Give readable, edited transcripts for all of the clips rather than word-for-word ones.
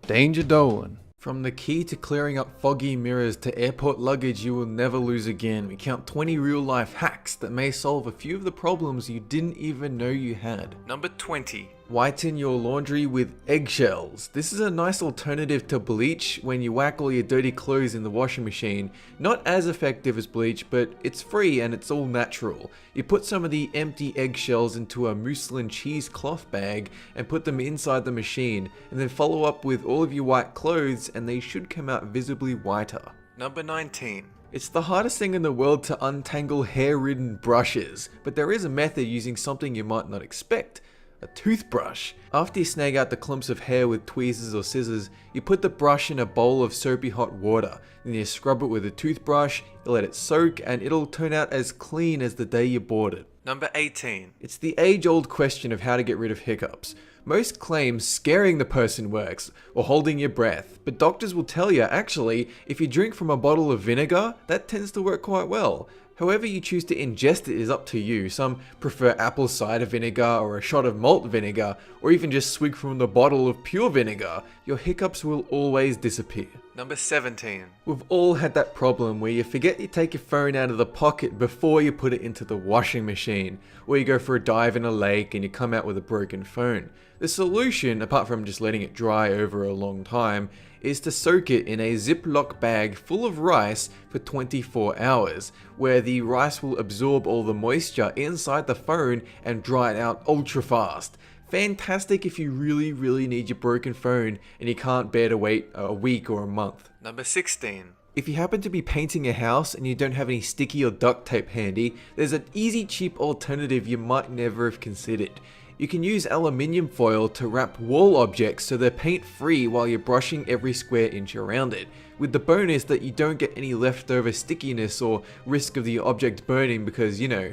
Danger Dolan. From the key to clearing up foggy mirrors to airport luggage you will never lose again, we count 20 real-life hacks that may solve a few of the problems you didn't even know you had. Number 20. Whiten your laundry with eggshells. This is a nice alternative to bleach when you whack all your dirty clothes in the washing machine. Not as effective as bleach, but it's free and it's all natural. You put some of the empty eggshells into a muslin cheesecloth bag and put them inside the machine, and then follow up with all of your white clothes and they should come out visibly whiter. Number 19. It's the hardest thing in the world to untangle hair-ridden brushes, but there is a method using something you might not expect. A toothbrush. After you snag out the clumps of hair with tweezers or scissors, you put the brush in a bowl of soapy hot water. Then you scrub it with a toothbrush, you let it soak, and it'll turn out as clean as the day you bought it. Number 18. It's the age-old question of how to get rid of hiccups. Most claim scaring the person works, or holding your breath, but doctors will tell you actually, if you drink from a bottle of vinegar, that tends to work quite well. However you choose to ingest it is up to you. Some prefer apple cider vinegar or a shot of malt vinegar, or even just swig from the bottle of pure vinegar. Your hiccups will always disappear. Number 17. We've all had that problem where you forget you take your phone out of the pocket before you put it into the washing machine, or you go for a dive in a lake and you come out with a broken phone. The solution, apart from just letting it dry over a long time, is to soak it in a Ziploc bag full of rice for 24 hours, where the rice will absorb all the moisture inside the phone and dry it out ultra fast. Fantastic if you really need your broken phone and you can't bear to wait a week or a month. Number 16. If you happen to be painting a house and you don't have any sticky or duct tape handy, there's an easy cheap alternative you might never have considered. You can use aluminium foil to wrap wall objects so they're paint free while you're brushing every square inch around it, with the bonus that you don't get any leftover stickiness or risk of the object burning because, you know,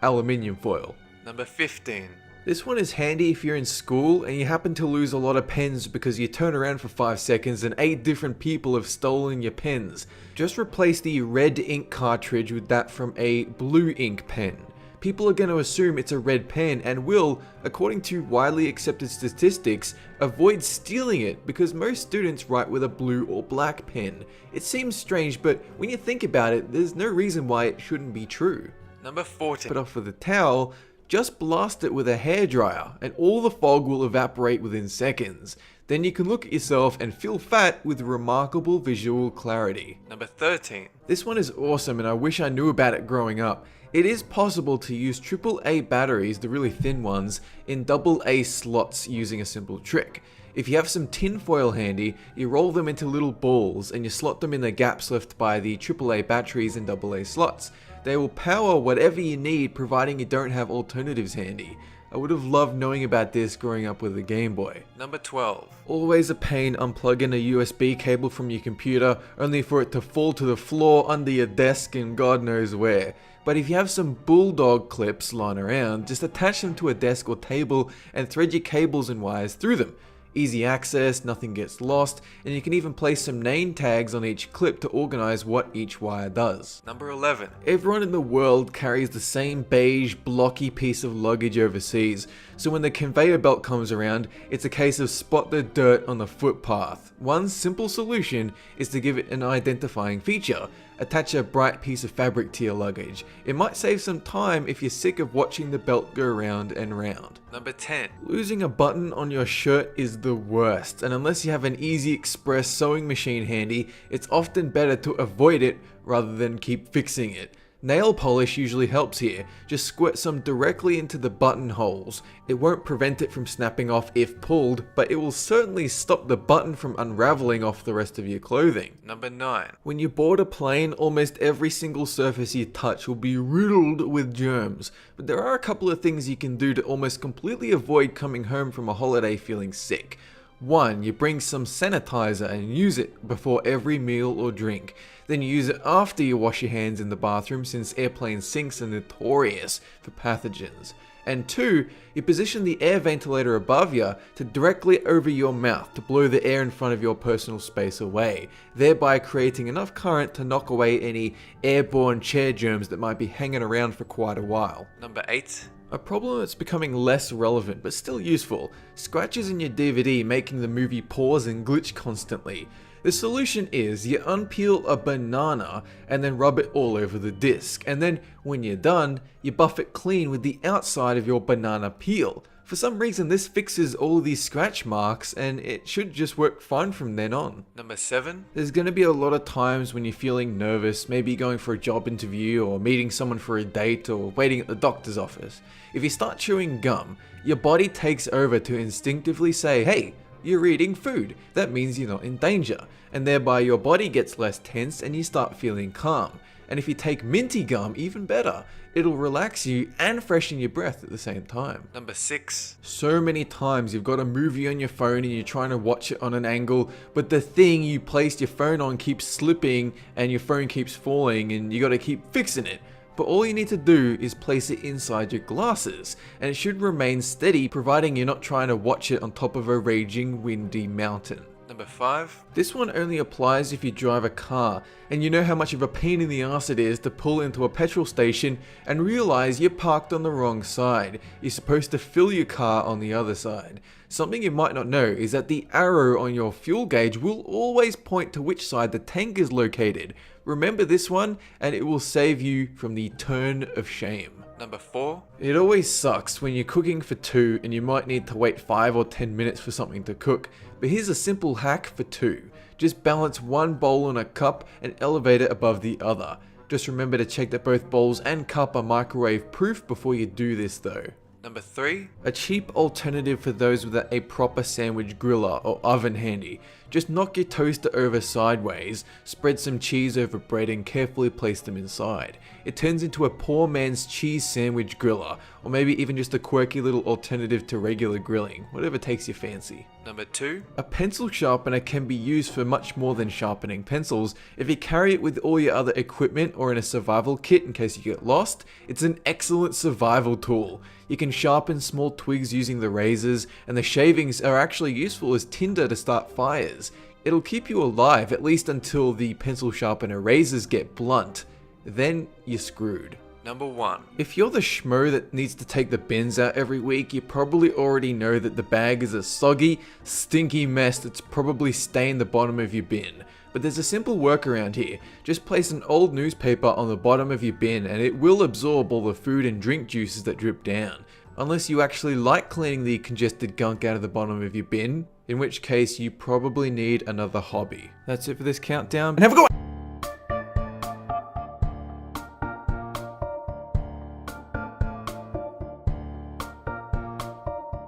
aluminium foil. Number 15. This one is handy if you're in school and you happen to lose a lot of pens because you turn around for 5 seconds and 8 different people have stolen your pens. Just replace the red ink cartridge with that from a blue ink pen. People are going to assume it's a red pen and will, according to widely accepted statistics, avoid stealing it because most students write with a blue or black pen. It seems strange, but when you think about it, there's no reason why it shouldn't be true. Number 14. Put off with a towel, just blast it with a hairdryer and all the fog will evaporate within seconds. Then you can look at yourself and feel fat with remarkable visual clarity. Number 13. This one is awesome and I wish I knew about it growing up. It is possible to use AAA batteries, the really thin ones, in AA slots using a simple trick. If you have some tin foil handy, you roll them into little balls and you slot them in the gaps left by the AAA batteries in AA slots. They will power whatever you need providing you don't have alternatives handy. I would have loved knowing about this growing up with a Game Boy. Number 12. Always a pain unplugging a USB cable from your computer only for it to fall to the floor under your desk and God knows where. But if you have some bulldog clips lying around, just attach them to a desk or table and thread your cables and wires through them. Easy access, nothing gets lost, and you can even place some name tags on each clip to organize what each wire does. Number 11. Everyone in the world carries the same beige, blocky piece of luggage overseas, so when the conveyor belt comes around, it's a case of spot the dirt on the footpath. One simple solution is to give it an identifying feature. Attach a bright piece of fabric to your luggage. It might save some time if you're sick of watching the belt go round and round. Number 10. Losing a button on your shirt is the worst, and unless you have an Easy Express sewing machine handy, it's often better to avoid it rather than keep fixing it. Nail polish usually helps here. Just squirt some directly into the buttonholes. It won't prevent it from snapping off if pulled, but it will certainly stop the button from unraveling off the rest of your clothing. Number 9. When you board a plane, almost every single surface you touch will be riddled with germs, but there are a couple of things you can do to almost completely avoid coming home from a holiday feeling sick. 1. You bring some sanitizer and use it before every meal or drink. Then you use it after you wash your hands in the bathroom since airplane sinks are notorious for pathogens. And 2. You position the air ventilator above you to directly over your mouth to blow the air in front of your personal space away, thereby creating enough current to knock away any airborne chair germs that might be hanging around for quite a while. Number 8. A problem that's becoming less relevant but still useful: scratches in your DVD making the movie pause and glitch constantly. The solution is you unpeel a banana and then rub it all over the disc, and then when you're done, you buff it clean with the outside of your banana peel. For some reason this fixes all these scratch marks and it should just work fine from then on. Number 7. There's going to be a lot of times when you're feeling nervous, maybe going for a job interview or meeting someone for a date or waiting at the doctor's office. If you start chewing gum, your body takes over to instinctively say, hey, you're eating food, that means you're not in danger, and thereby your body gets less tense and you start feeling calm. And if you take minty gum, even better, it'll relax you and freshen your breath at the same time. Number 6. So many times you've got a movie on your phone and you're trying to watch it on an angle, but the thing you placed your phone on keeps slipping and your phone keeps falling and you gotta keep fixing it. But all you need to do is place it inside your glasses, and it should remain steady providing you're not trying to watch it on top of a raging windy mountain. Number 5. This one only applies if you drive a car, and you know how much of a pain in the ass it is to pull into a petrol station and realize you're parked on the wrong side. You're supposed to fill your car on the other side. Something you might not know is that the arrow on your fuel gauge will always point to which side the tank is located. Remember this one, and it will save you from the turn of shame. Number 4. It always sucks when you're cooking for 2 and you might need to wait 5 or 10 minutes for something to cook, but here's a simple hack for 2. Just balance one bowl on a cup and elevate it above the other. Just remember to check that both bowls and cup are microwave proof before you do this though. Number 3. A cheap alternative for those without a proper sandwich griller or oven handy. Just knock your toaster over sideways, spread some cheese over bread and carefully place them inside. It turns into a poor man's cheese sandwich griller, or maybe even just a quirky little alternative to regular grilling, whatever takes your fancy. Number 2. A pencil sharpener can be used for much more than sharpening pencils. If you carry it with all your other equipment or in a survival kit in case you get lost, it's an excellent survival tool. You can sharpen small twigs using the razors, and the shavings are actually useful as tinder to start fires. It'll keep you alive at least until the pencil sharpener razors get blunt. Then you're screwed. Number 1. If you're the schmo that needs to take the bins out every week, you probably already know that the bag is a soggy, stinky mess that's probably stained the bottom of your bin. But there's a simple workaround here. Just place an old newspaper on the bottom of your bin and it will absorb all the food and drink juices that drip down. Unless you actually like cleaning the congested gunk out of the bottom of your bin, in which case you probably need another hobby. That's it for this countdown, and have a good one!